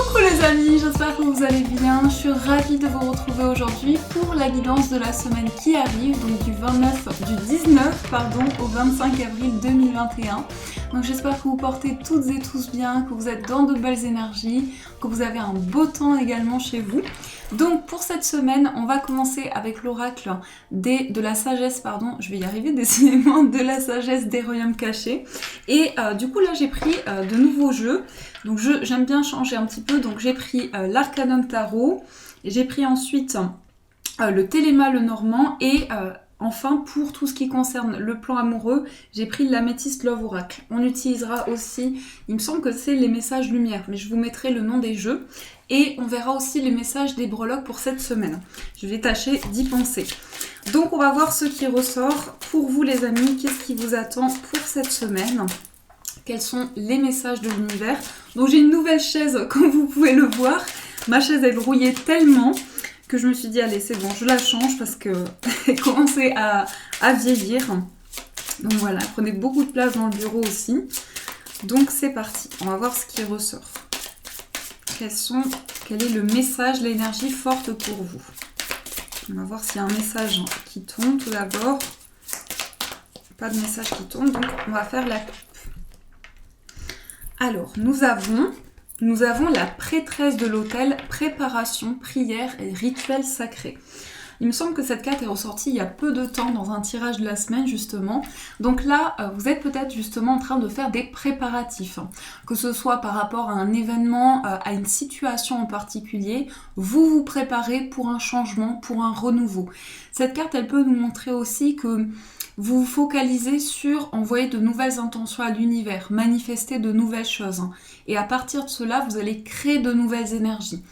Coucou les amis, j'espère que vous allez bien. Je suis ravie de vous retrouver aujourd'hui pour la guidance de la semaine qui arrive, donc du 19 au 25 avril 2021. Donc j'espère que vous portez toutes et tous bien, que vous êtes dans de belles énergies, que vous avez un beau temps également chez vous. Donc pour cette semaine, on va commencer avec l'oracle de la sagesse, je vais y arriver décidément, de la sagesse des royaumes cachés. Et du coup là j'ai pris de nouveaux jeux. Donc j'aime bien changer un petit peu, donc j'ai pris l'Arcanum Tarot, j'ai pris ensuite le Téléma le Normand et enfin pour tout ce qui concerne le plan amoureux, j'ai pris l'Améthyste Love Oracle. On utilisera aussi, il me semble que c'est les messages lumière, mais je vous mettrai le nom des jeux et on verra aussi les messages des breloques pour cette semaine. Je vais tâcher d'y penser. Donc on va voir ce qui ressort pour vous les amis, qu'est-ce qui vous attend pour cette semaine. Quels sont les messages de l'univers. Donc j'ai une nouvelle chaise, comme vous pouvez le voir. Ma chaise, elle rouillait tellement que je me suis dit, allez, c'est bon, je la change parce qu'elle commençait à vieillir. Donc voilà, elle prenait beaucoup de place dans le bureau aussi. Donc c'est parti, on va voir ce qui ressort. Quel est le message, l'énergie forte pour vous? On va voir s'il y a un message qui tombe tout d'abord. Pas de message qui tombe, donc on va faire la coupe. Alors, nous avons la prêtresse de l'autel, préparation, prière et rituel sacré. Il me semble que cette carte est ressortie il y a peu de temps dans un tirage de la semaine justement. Donc là, vous êtes peut-être justement en train de faire des préparatifs. Que ce soit par rapport à un événement, à une situation en particulier, vous vous préparez pour un changement, pour un renouveau. Cette carte, elle peut nous montrer aussi que vous vous focalisez sur envoyer de nouvelles intentions à l'univers, manifester de nouvelles choses. Et à partir de cela, vous allez créer de nouvelles énergies.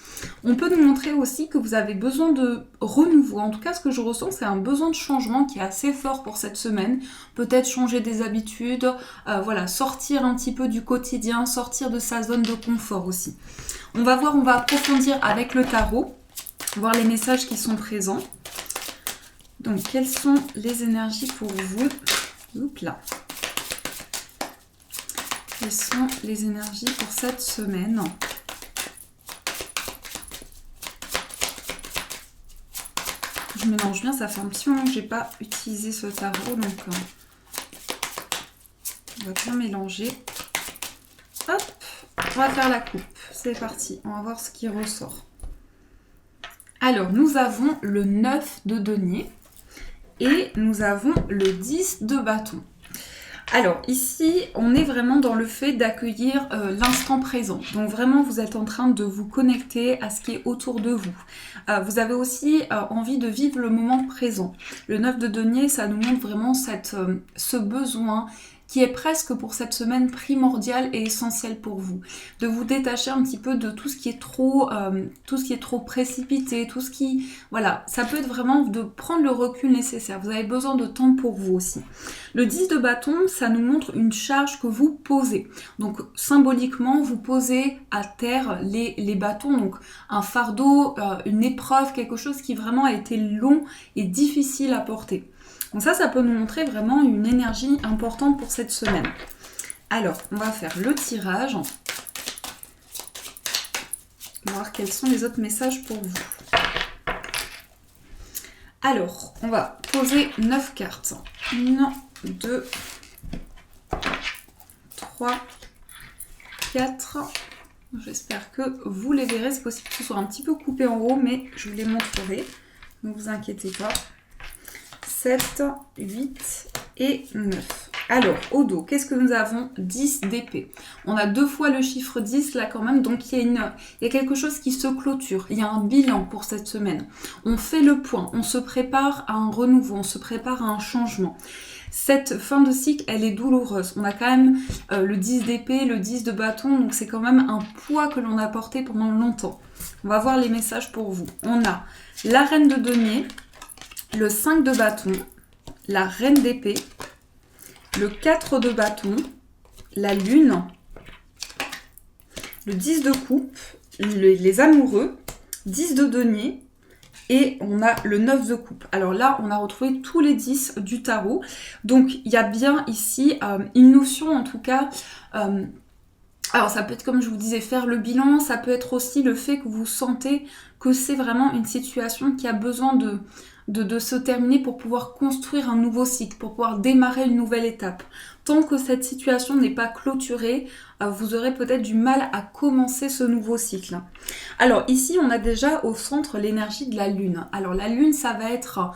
On peut nous montrer aussi que vous avez besoin de renouveau. En tout cas, ce que je ressens, c'est un besoin de changement qui est assez fort pour cette semaine. Peut-être changer des habitudes, sortir un petit peu du quotidien, sortir de sa zone de confort aussi. On va approfondir avec le tarot, voir les messages qui sont présents. Donc, quelles sont les énergies pour vous? Oups là. Quelles sont les énergies pour cette semaine? Je mélange bien, ça fait un petit moment que je n'ai pas utilisé ce tarot, donc on va bien mélanger. Hop, on va faire la coupe. C'est parti, on va voir ce qui ressort. Alors, nous avons le 9 de denier. Et nous avons le 10 de bâton. Alors ici, on est vraiment dans le fait d'accueillir l'instant présent. Donc vraiment, vous êtes en train de vous connecter à ce qui est autour de vous. Vous avez aussi envie de vivre le moment présent. Le 9 de denier, ça nous montre vraiment ce besoin qui est presque pour cette semaine primordial et essentiel pour vous. De vous détacher un petit peu de tout ce qui est trop précipité, ça peut être vraiment de prendre le recul nécessaire. Vous avez besoin de temps pour vous aussi. Le 10 de bâton, ça nous montre une charge que vous posez. Donc symboliquement, vous posez à terre les bâtons, donc un fardeau, une épreuve, quelque chose qui vraiment a été long et difficile à porter. Donc ça peut nous montrer vraiment une énergie importante pour cette semaine. Alors, on va faire le tirage. Voir quels sont les autres messages pour vous. Alors, on va poser 9 cartes. 1, 2, 3, 4. J'espère que vous les verrez. C'est possible que ce soit un petit peu coupé en haut, mais je vous les montrerai. Ne vous inquiétez pas. 7, 8 et 9. Alors, au dos, qu'est-ce que nous avons? 10 d'épée. On a 2 fois le chiffre 10 là quand même, donc il y a quelque chose qui se clôture. Il y a un bilan pour cette semaine. On fait le point, on se prépare à un renouveau, on se prépare à un changement. Cette fin de cycle, elle est douloureuse. On a quand même le 10 d'épée, le 10 de bâton, donc c'est quand même un poids que l'on a porté pendant longtemps. On va voir les messages pour vous. On a la reine de denier, le 5 de bâton, la reine d'épée, le 4 de bâton, la lune, le 10 de coupe, les amoureux, 10 de denier et on a le 9 de coupe. Alors là, on a retrouvé tous les 10 du tarot. Donc, il y a bien ici une notion, en tout cas, Alors ça peut être, comme je vous disais, faire le bilan, ça peut être aussi le fait que vous sentez que c'est vraiment une situation qui a besoin de se terminer pour pouvoir construire un nouveau cycle, pour pouvoir démarrer une nouvelle étape. Tant que cette situation n'est pas clôturée, vous aurez peut-être du mal à commencer ce nouveau cycle. Alors ici, on a déjà au centre l'énergie de la Lune. Alors la Lune, ça va être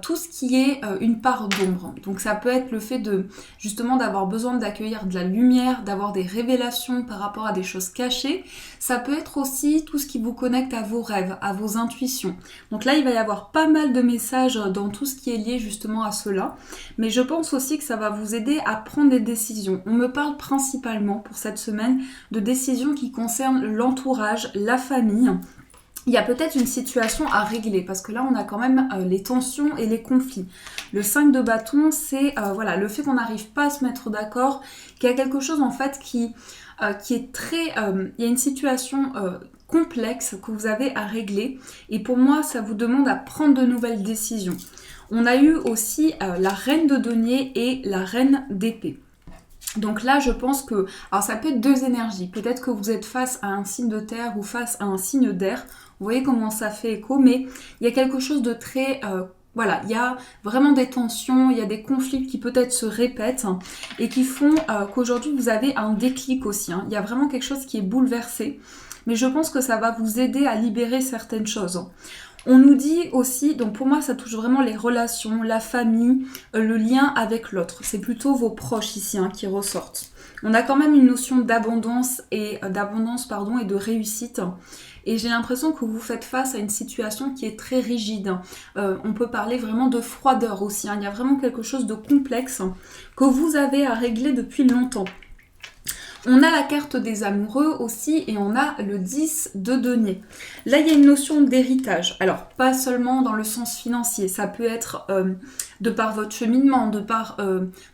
tout ce qui est une part d'ombre. Donc ça peut être le fait de justement d'avoir besoin d'accueillir de la lumière, d'avoir des révélations par rapport à des choses cachées. Ça peut être aussi tout ce qui vous connecte à vos rêves, à vos intuitions. Donc là, il va y avoir pas mal de messages dans tout ce qui est lié justement à cela. Mais je pense aussi que ça va vous aider à prendre des décisions. On me parle principalement pour cette semaine de décisions qui concernent l'entourage, la famille. Il y a peut-être une situation à régler parce que là on a quand même les tensions et les conflits. Le 5 de bâton, c'est voilà, le fait qu'on n'arrive pas à se mettre d'accord, qu'il y a quelque chose en fait qui est très... il y a une situation complexe que vous avez à régler et pour moi ça vous demande à prendre de nouvelles décisions. On a eu aussi la reine de denier et la reine d'épée. Donc là, je pense que... Alors ça peut être deux énergies. Peut-être que vous êtes face à un signe de terre ou face à un signe d'air. Vous voyez comment ça fait écho, mais il y a quelque chose de très... voilà, il y a vraiment des tensions, il y a des conflits qui peut-être se répètent et qui font qu'aujourd'hui, vous avez un déclic aussi. Il y a vraiment quelque chose qui est bouleversé. Mais je pense que ça va vous aider à libérer certaines choses. On nous dit aussi, donc pour moi ça touche vraiment les relations, la famille, le lien avec l'autre. C'est plutôt vos proches ici qui ressortent. On a quand même une notion d'abondance et de réussite. Et j'ai l'impression que vous faites face à une situation qui est très rigide. On peut parler vraiment de froideur aussi. Il y a vraiment quelque chose de complexe que vous avez à régler depuis longtemps. On a la carte des amoureux aussi et on a le 10 de denier. Là, il y a une notion d'héritage. Alors, pas seulement dans le sens financier, ça peut être de par votre cheminement, de par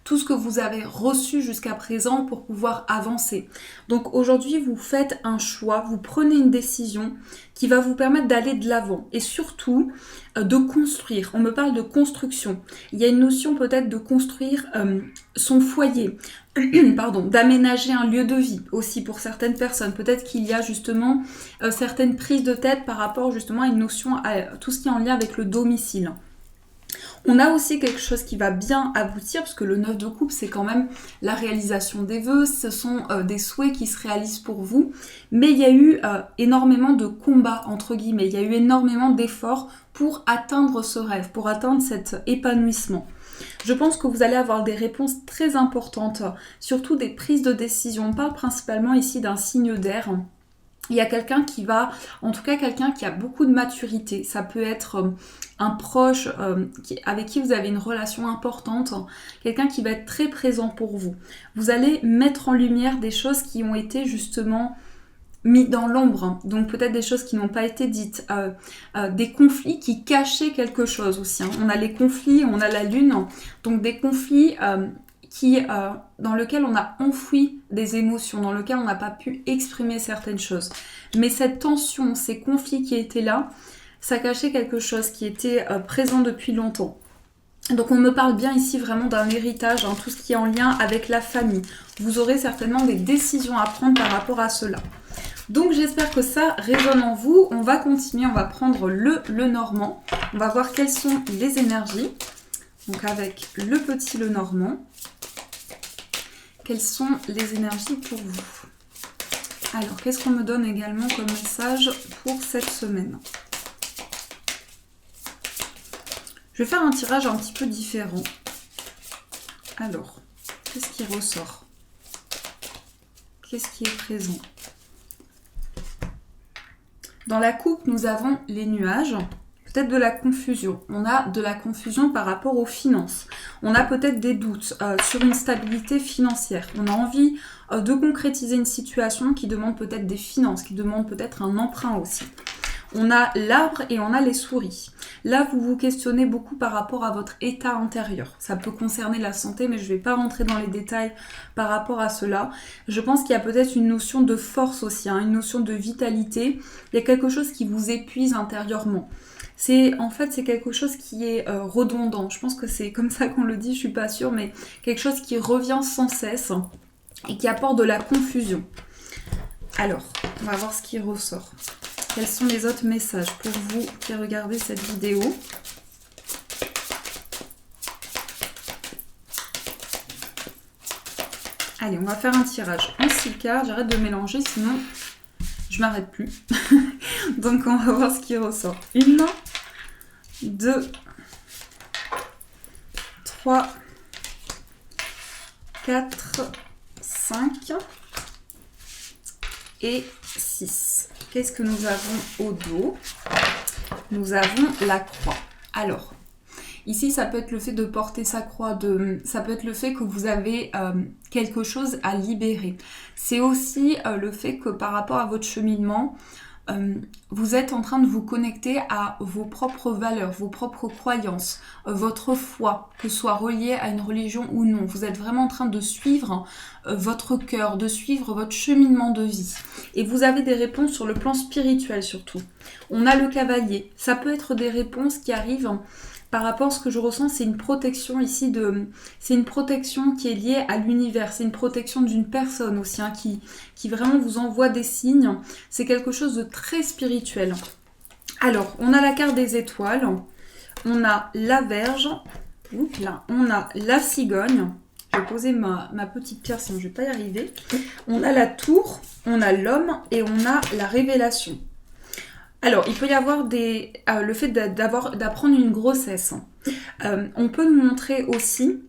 tout ce que vous avez reçu jusqu'à présent pour pouvoir avancer. Donc aujourd'hui, vous faites un choix, vous prenez une décision qui va vous permettre d'aller de l'avant et surtout de construire. On me parle de construction. Il y a une notion peut-être de construire son foyer, d'aménager un lieu de vie aussi pour certaines personnes. Peut-être qu'il y a justement certaines prises de tête par rapport justement à une notion, à tout ce qui est en lien avec le domicile. On a aussi quelque chose qui va bien aboutir, parce que le 9 de coupe, c'est quand même la réalisation des vœux, ce sont des souhaits qui se réalisent pour vous, mais il y a eu énormément de combats, entre guillemets, il y a eu énormément d'efforts pour atteindre ce rêve, pour atteindre cet épanouissement. Je pense que vous allez avoir des réponses très importantes, surtout des prises de décision. On parle principalement ici d'un signe d'air. Il y a quelqu'un qui va, en tout cas quelqu'un qui a beaucoup de maturité. Ça peut être un proche avec qui vous avez une relation importante, quelqu'un qui va être très présent pour vous. Vous allez mettre en lumière des choses qui ont été justement mis dans l'ombre, donc peut-être des choses qui n'ont pas été dites, des conflits qui cachaient quelque chose aussi. On a les conflits, on a la lune, donc des conflits dans lequel on a enfoui des émotions, dans lequel on n'a pas pu exprimer certaines choses. Mais cette tension, ces conflits qui étaient là, ça cachait quelque chose qui était présent depuis longtemps. Donc on me parle bien ici vraiment d'un héritage, tout ce qui est en lien avec la famille. Vous aurez certainement des décisions à prendre par rapport à cela. Donc j'espère que ça résonne en vous. On va continuer, on va prendre le normand. On va voir quelles sont les énergies. Donc avec le petit le normand. Quelles sont les énergies pour vous? Alors, qu'est-ce qu'on me donne également comme message pour cette semaine? Je vais faire un tirage un petit peu différent. Alors, qu'est-ce qui ressort? Qu'est-ce qui est présent? Dans la coupe, nous avons les nuages. Peut-être de la confusion. On a de la confusion par rapport aux finances. On a peut-être des doutes sur une stabilité financière. On a envie de concrétiser une situation qui demande peut-être des finances, qui demande peut-être un emprunt aussi. On a l'arbre et on a les souris. Là, vous vous questionnez beaucoup par rapport à votre état intérieur. Ça peut concerner la santé, mais je ne vais pas rentrer dans les détails par rapport à cela. Je pense qu'il y a peut-être une notion de force aussi, une notion de vitalité. Il y a quelque chose qui vous épuise intérieurement. C'est quelque chose qui est redondant. Je pense que c'est comme ça qu'on le dit, je suis pas sûre, mais quelque chose qui revient sans cesse et qui apporte de la confusion. Alors, on va voir ce qui ressort. Quels sont les autres messages pour vous qui regardez cette vidéo? Allez, on va faire un tirage en 6 cartes. J'arrête de mélanger, sinon je m'arrête plus. Donc, on va voir ce qui ressort. 1, 2, 3, 4, 5 et 6. Qu'est-ce que nous avons au dos? Nous avons la croix. Alors, ici, ça peut être le fait de porter sa croix, ça peut être le fait que vous avez quelque chose à libérer. C'est aussi le fait que par rapport à votre cheminement, vous êtes en train de vous connecter à vos propres valeurs, vos propres croyances, votre foi, que ce soit relié à une religion ou non. Vous êtes vraiment en train de suivre votre cœur, de suivre votre cheminement de vie. Et vous avez des réponses sur le plan spirituel surtout. On a le cavalier. Ça peut être des réponses qui arrivent par rapport à ce que je ressens, c'est une protection ici c'est une protection qui est liée à l'univers, c'est une protection d'une personne aussi, hein, qui vraiment vous envoie des signes. C'est quelque chose de très spirituel. Alors, on a la carte des étoiles, on a la Vierge, là, on a la cigogne. Je vais poser ma petite pierre, sinon je ne vais pas y arriver. On a la tour, on a l'homme et on a la révélation. Alors, il peut y avoir le fait d'apprendre une grossesse. On peut nous montrer aussi,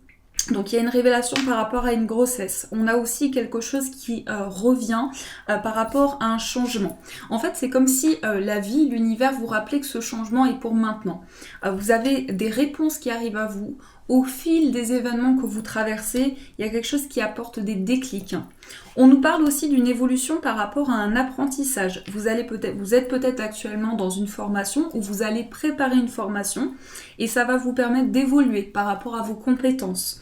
donc il y a une révélation par rapport à une grossesse. On a aussi quelque chose qui revient par rapport à un changement. En fait, c'est comme si la vie, l'univers vous rappelait que ce changement est pour maintenant. Vous avez des réponses qui arrivent à vous. Au fil des événements que vous traversez, il y a quelque chose qui apporte des déclics. On nous parle aussi d'une évolution par rapport à un apprentissage. Vous êtes peut-être actuellement dans une formation ou vous allez préparer une formation et ça va vous permettre d'évoluer par rapport à vos compétences.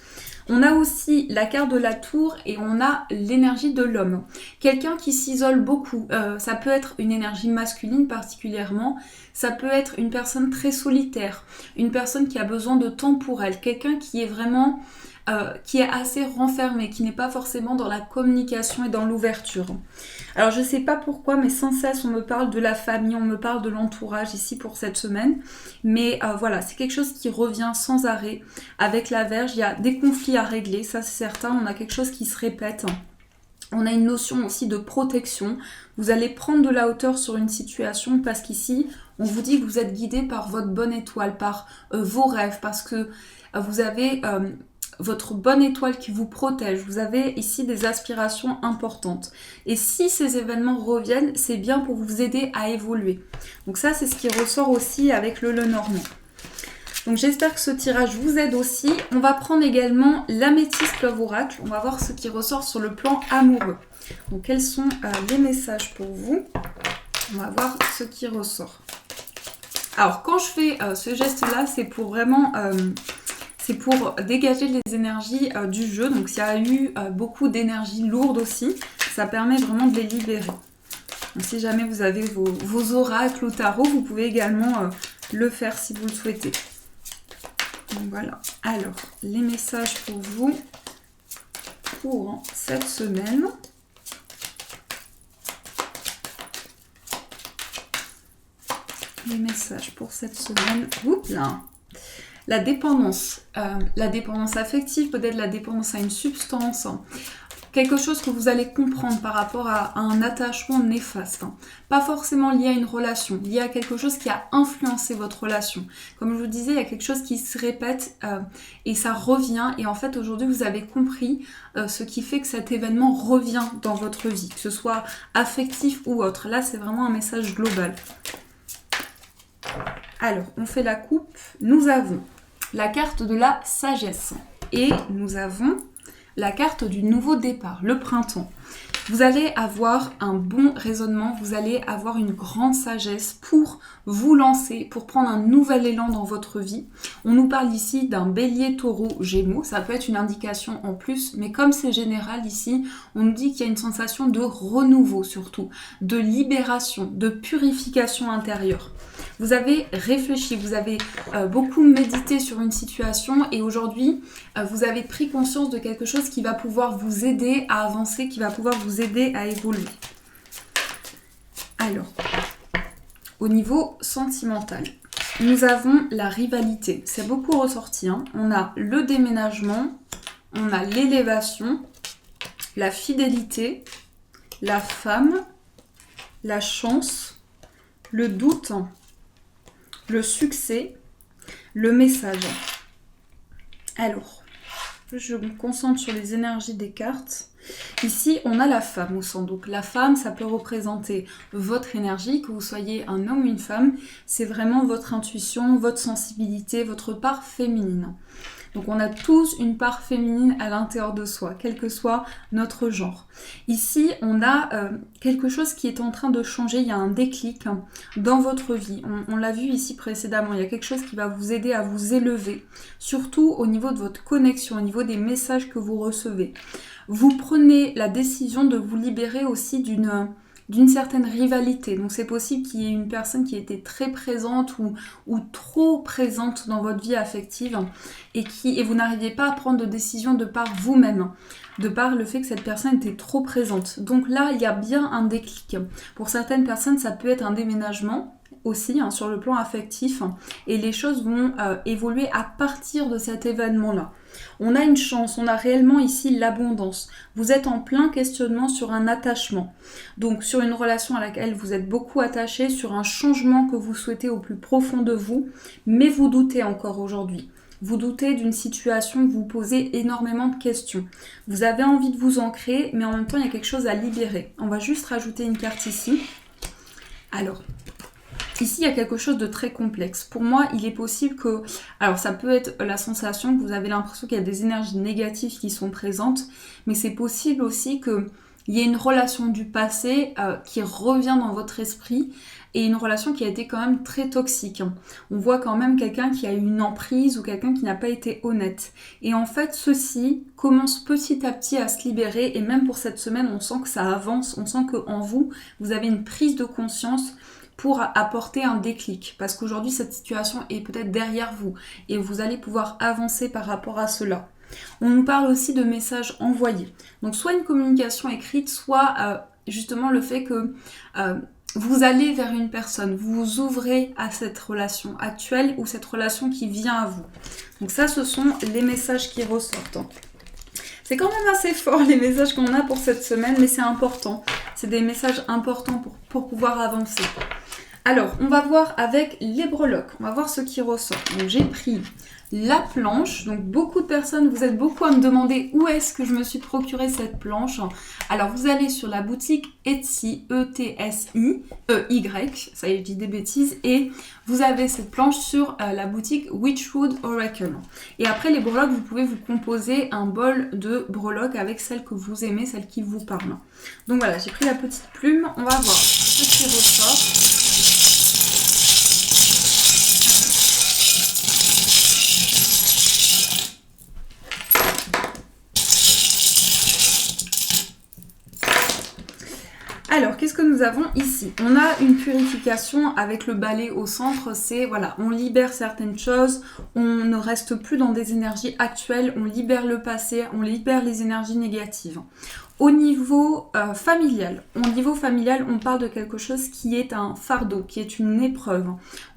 On a aussi la carte de la tour et on a l'énergie de l'homme. Quelqu'un qui s'isole beaucoup, ça peut être une énergie masculine particulièrement, ça peut être une personne très solitaire, une personne qui a besoin de temps pour elle, quelqu'un qui est vraiment, qui est assez renfermé, qui n'est pas forcément dans la communication et dans l'ouverture. Alors je ne sais pas pourquoi, mais sans cesse on me parle de la famille, on me parle de l'entourage ici pour cette semaine. Mais voilà, c'est quelque chose qui revient sans arrêt. Avec la Vierge, il y a des conflits à régler, ça c'est certain, on a quelque chose qui se répète. On a une notion aussi de protection. Vous allez prendre de la hauteur sur une situation parce qu'ici, on vous dit que vous êtes guidé par votre bonne étoile, par vos rêves, parce que vous avez votre bonne étoile qui vous protège. Vous avez ici des aspirations importantes. Et si ces événements reviennent, c'est bien pour vous aider à évoluer. Donc ça, c'est ce qui ressort aussi avec le Lenormand. Donc j'espère que ce tirage vous aide aussi. On va prendre également l'améthyste Love Oracle. On va voir ce qui ressort sur le plan amoureux. Donc quels sont les messages pour vous? On va voir ce qui ressort. Alors quand je fais ce geste-là, c'est pour vraiment... c'est pour dégager les énergies du jeu. Donc s'il y a eu beaucoup d'énergie lourde aussi, ça permet vraiment de les libérer. Donc, si jamais vous avez vos oracles ou tarot, vous pouvez également le faire si vous le souhaitez. Donc voilà. Alors, les messages pour vous pour cette semaine. Les messages pour cette semaine. Oups là. La dépendance affective, peut-être la dépendance à une substance, quelque chose que vous allez comprendre par rapport à un attachement néfaste, pas forcément lié à une relation, lié à quelque chose qui a influencé votre relation. Comme je vous disais, il y a quelque chose qui se répète et ça revient, et en fait aujourd'hui vous avez compris ce qui fait que cet événement revient dans votre vie, que ce soit affectif ou autre. Là c'est vraiment un message global. Alors, on fait la coupe. Nous avons la carte de la sagesse et nous avons la carte du nouveau départ, le printemps. Vous allez avoir un bon raisonnement, vous allez avoir une grande sagesse pour vous lancer, pour prendre un nouvel élan dans votre vie. On nous parle ici d'un bélier, taureau, gémeaux, ça peut être une indication en plus, mais comme c'est général ici, on nous dit qu'il y a une sensation de renouveau surtout, de libération, de purification intérieure. Vous avez réfléchi, vous avez beaucoup médité sur une situation et aujourd'hui, vous avez pris conscience de quelque chose qui va pouvoir vous aider à avancer, qui va pouvoir vous aider à évoluer. Alors, au niveau sentimental, nous avons la rivalité. C'est beaucoup ressorti, hein. On a le déménagement, on a l'élévation, la fidélité, la femme, la chance, le doute, le succès, le message. Alors, je me concentre sur les énergies des cartes. Ici, on a la femme au centre. Donc la femme, ça peut représenter votre énergie, que vous soyez un homme ou une femme. C'est vraiment votre intuition, votre sensibilité, votre part féminine. Donc on a tous une part féminine à l'intérieur de soi, quel que soit notre genre. Ici, on a quelque chose qui est en train de changer, il y a un déclic dans votre vie. On l'a vu ici précédemment, il y a quelque chose qui va vous aider à vous élever, surtout au niveau de votre connexion, au niveau des messages que vous recevez. Vous prenez la décision de vous libérer aussi d'une certaine rivalité. Donc c'est possible qu'il y ait une personne qui était très présente ou trop présente dans votre vie affective et vous n'arriviez pas à prendre de décision de par vous-même, de par le fait que cette personne était trop présente. Donc là, il y a bien un déclic. Pour certaines personnes, ça peut être un déménagement aussi sur le plan affectif et les choses vont évoluer à partir de cet événement-là. On a une chance, on a réellement ici l'abondance. Vous êtes en plein questionnement sur un attachement. Donc sur une relation à laquelle vous êtes beaucoup attaché, sur un changement que vous souhaitez au plus profond de vous, mais vous doutez encore aujourd'hui. Vous doutez d'une situation, vous posez énormément de questions. Vous avez envie de vous ancrer, mais en même temps il y a quelque chose à libérer. On va juste rajouter une carte ici. Alors, ici, il y a quelque chose de très complexe. Pour moi, il est possible que... Alors, ça peut être la sensation que vous avez l'impression qu'il y a des énergies négatives qui sont présentes, mais c'est possible aussi qu'il y ait une relation du passé qui revient dans votre esprit et une relation qui a été quand même très toxique. On voit quand même quelqu'un qui a eu une emprise ou quelqu'un qui n'a pas été honnête. Et en fait, ceci commence petit à petit à se libérer et même pour cette semaine, on sent que ça avance, on sent qu'en vous, vous avez une prise de conscience pour apporter un déclic. Parce qu'aujourd'hui, cette situation est peut-être derrière vous et vous allez pouvoir avancer par rapport à cela. On nous parle aussi de messages envoyés. Donc soit une communication écrite, soit justement le fait que vous allez vers une personne, vous vous ouvrez à cette relation actuelle ou cette relation qui vient à vous. Donc ça, ce sont les messages qui ressortent. C'est quand même assez fort les messages qu'on a pour cette semaine, mais c'est important. C'est des messages importants pour pouvoir avancer. Alors, on va voir avec les breloques, on va voir ce qui ressort. Donc j'ai pris la planche, donc beaucoup de personnes, vous êtes beaucoup à me demander où est-ce que je me suis procuré cette planche. Alors vous allez sur la boutique Etsy, E-T-S-I-E-Y, ça y est, je dis des bêtises, et vous avez cette planche sur la boutique Witchwood Oracle. Et après les breloques, vous pouvez vous composer un bol de breloques avec celle que vous aimez, celle qui vous parle. Donc voilà, j'ai pris la petite plume, on va voir ce qui ressort. Alors, qu'est-ce que nous avons ici? On a une purification avec le balai au centre, c'est, voilà, on libère certaines choses, on ne reste plus dans des énergies actuelles, on libère le passé, on libère les énergies négatives. Au niveau familial, on parle de quelque chose qui est un fardeau, qui est une épreuve.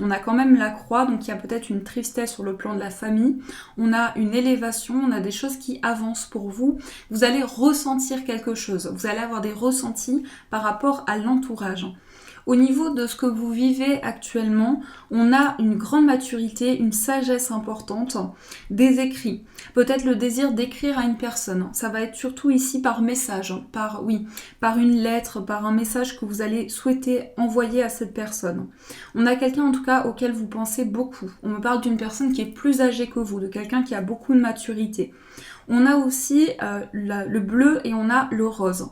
On a quand même la croix, donc il y a peut-être une tristesse sur le plan de la famille. On a une élévation, on a des choses qui avancent pour vous. Vous allez ressentir quelque chose, vous allez avoir des ressentis par rapport à l'entourage. Au niveau de ce que vous vivez actuellement, on a une grande maturité, une sagesse importante, des écrits. Peut-être le désir d'écrire à une personne. Ça va être surtout ici par message, par une lettre, par un message que vous allez souhaiter envoyer à cette personne. On a quelqu'un en tout cas auquel vous pensez beaucoup. On me parle d'une personne qui est plus âgée que vous, de quelqu'un qui a beaucoup de maturité. On a aussi le bleu et on a le rose.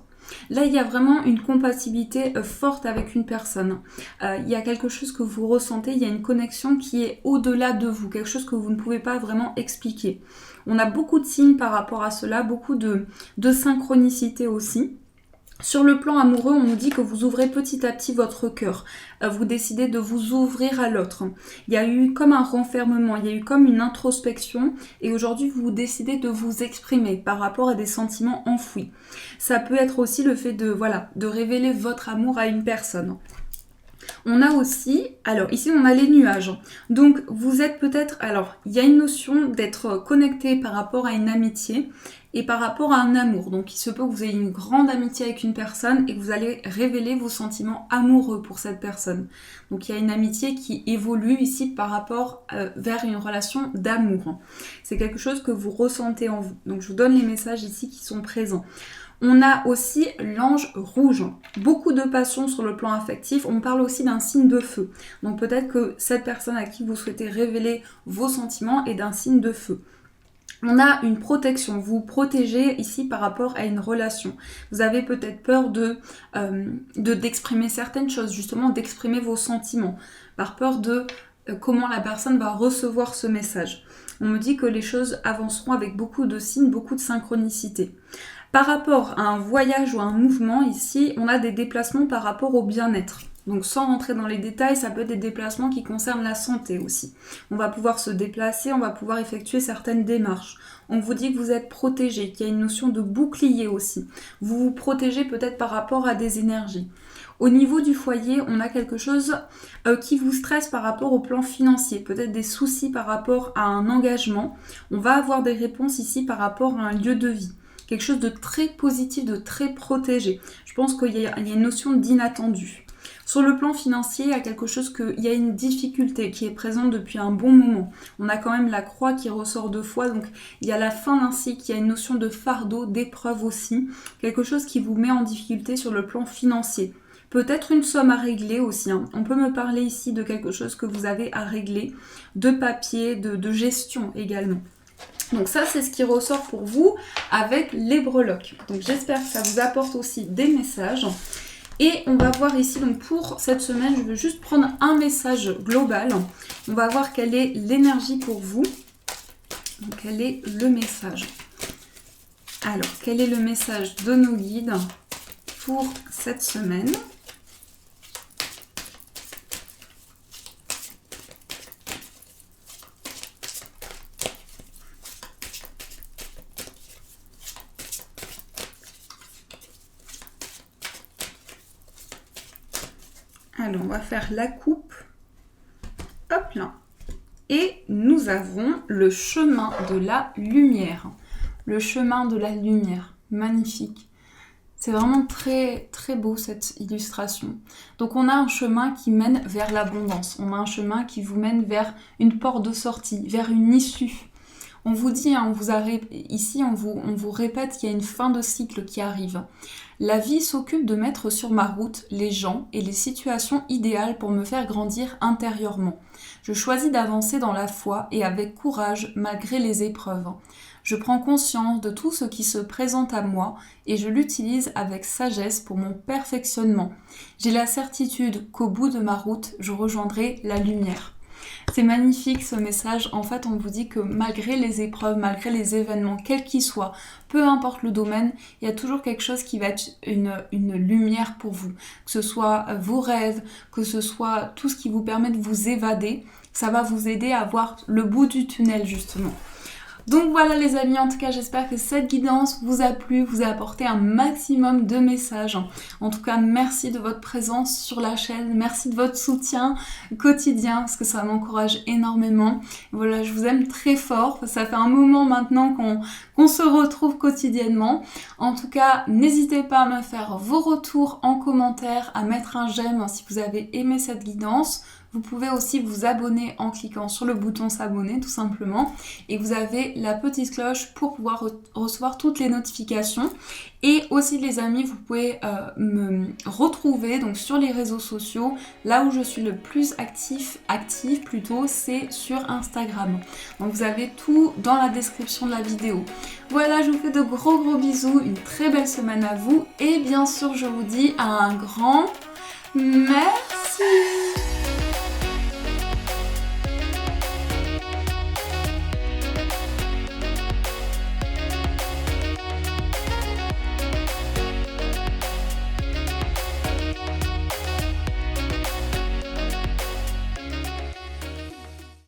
Là, il y a vraiment une compatibilité forte avec une personne. Il y a quelque chose que vous ressentez, il y a une connexion qui est au-delà de vous, quelque chose que vous ne pouvez pas vraiment expliquer. On a beaucoup de signes par rapport à cela, beaucoup de synchronicité aussi. Sur le plan amoureux, on nous dit que vous ouvrez petit à petit votre cœur. Vous décidez de vous ouvrir à l'autre. Il y a eu comme un renfermement, il y a eu comme une introspection et aujourd'hui vous décidez de vous exprimer par rapport à des sentiments enfouis. Ça peut être aussi le fait de révéler votre amour à une personne. On a aussi, alors ici on a les nuages, donc vous êtes peut-être, alors il y a une notion d'être connecté par rapport à une amitié et par rapport à un amour, donc il se peut que vous ayez une grande amitié avec une personne et que vous allez révéler vos sentiments amoureux pour cette personne. Donc il y a une amitié qui évolue ici par rapport vers une relation d'amour. C'est quelque chose que vous ressentez en vous, donc je vous donne les messages ici qui sont présents. On a aussi l'ange rouge. Beaucoup de passion sur le plan affectif. On parle aussi d'un signe de feu. Donc peut-être que cette personne à qui vous souhaitez révéler vos sentiments est d'un signe de feu. On a une protection. Vous vous protégez ici par rapport à une relation. Vous avez peut-être peur d'exprimer certaines choses, justement d'exprimer vos sentiments, par peur de comment la personne va recevoir ce message. On me dit que les choses avanceront avec beaucoup de signes, beaucoup de synchronicité. Par rapport à un voyage ou à un mouvement, ici, on a des déplacements par rapport au bien-être. Donc sans rentrer dans les détails, ça peut être des déplacements qui concernent la santé aussi. On va pouvoir se déplacer, on va pouvoir effectuer certaines démarches. On vous dit que vous êtes protégé, qu'il y a une notion de bouclier aussi. Vous vous protégez peut-être par rapport à des énergies. Au niveau du foyer, on a quelque chose qui vous stresse par rapport au plan financier, peut-être des soucis par rapport à un engagement. On va avoir des réponses ici par rapport à un lieu de vie. Quelque chose de très positif, de très protégé. Je pense qu'il y a une notion d'inattendu. Sur le plan financier, il y a quelque chose il y a une difficulté qui est présente depuis un bon moment. On a quand même la croix qui ressort 2 fois, donc il y a la fin d'un cycle, il y a une notion de fardeau, d'épreuve aussi. Quelque chose qui vous met en difficulté sur le plan financier. Peut-être une somme à régler aussi. On peut me parler ici de quelque chose que vous avez à régler, de papier, de gestion également. Donc ça, c'est ce qui ressort pour vous avec les breloques. Donc j'espère que ça vous apporte aussi des messages. Et on va voir ici, donc pour cette semaine, je veux juste prendre un message global. On va voir quelle est l'énergie pour vous. Donc quel est le message? Alors, quel est le message de nos guides pour cette semaine? Alors, on va faire la coupe. Hop là. Et nous avons le chemin de la lumière. Le chemin de la lumière. Magnifique. C'est vraiment très, très beau cette illustration. Donc, on a un chemin qui mène vers l'abondance. On a un chemin qui vous mène vers une porte de sortie, vers une issue. On vous dit, ici, on vous répète qu'il y a une fin de cycle qui arrive. La vie s'occupe de mettre sur ma route les gens et les situations idéales pour me faire grandir intérieurement. Je choisis d'avancer dans la foi et avec courage malgré les épreuves. Je prends conscience de tout ce qui se présente à moi et je l'utilise avec sagesse pour mon perfectionnement. J'ai la certitude qu'au bout de ma route, je rejoindrai la lumière. C'est magnifique ce message. En fait, on vous dit que malgré les épreuves, malgré les événements, quels qu'ils soient, peu importe le domaine, il y a toujours quelque chose qui va être une lumière pour vous. Que ce soit vos rêves, que ce soit tout ce qui vous permet de vous évader, ça va vous aider à voir le bout du tunnel justement. Donc voilà les amis, en tout cas j'espère que cette guidance vous a plu, vous a apporté un maximum de messages. En tout cas merci de votre présence sur la chaîne, merci de votre soutien quotidien parce que ça m'encourage énormément. Voilà, je vous aime très fort, ça fait un moment maintenant qu'on se retrouve quotidiennement. En tout cas n'hésitez pas à me faire vos retours en commentaire, à mettre un j'aime si vous avez aimé cette guidance. Vous pouvez aussi vous abonner en cliquant sur le bouton s'abonner tout simplement et vous avez la petite cloche pour pouvoir recevoir toutes les notifications. Et aussi les amis, vous pouvez me retrouver donc sur les réseaux sociaux. Là où je suis le plus active plutôt, c'est sur Instagram. Donc vous avez tout dans la description de la vidéo. Voilà, je vous fais de gros bisous, une très belle semaine à vous et bien sûr je vous dis un grand merci.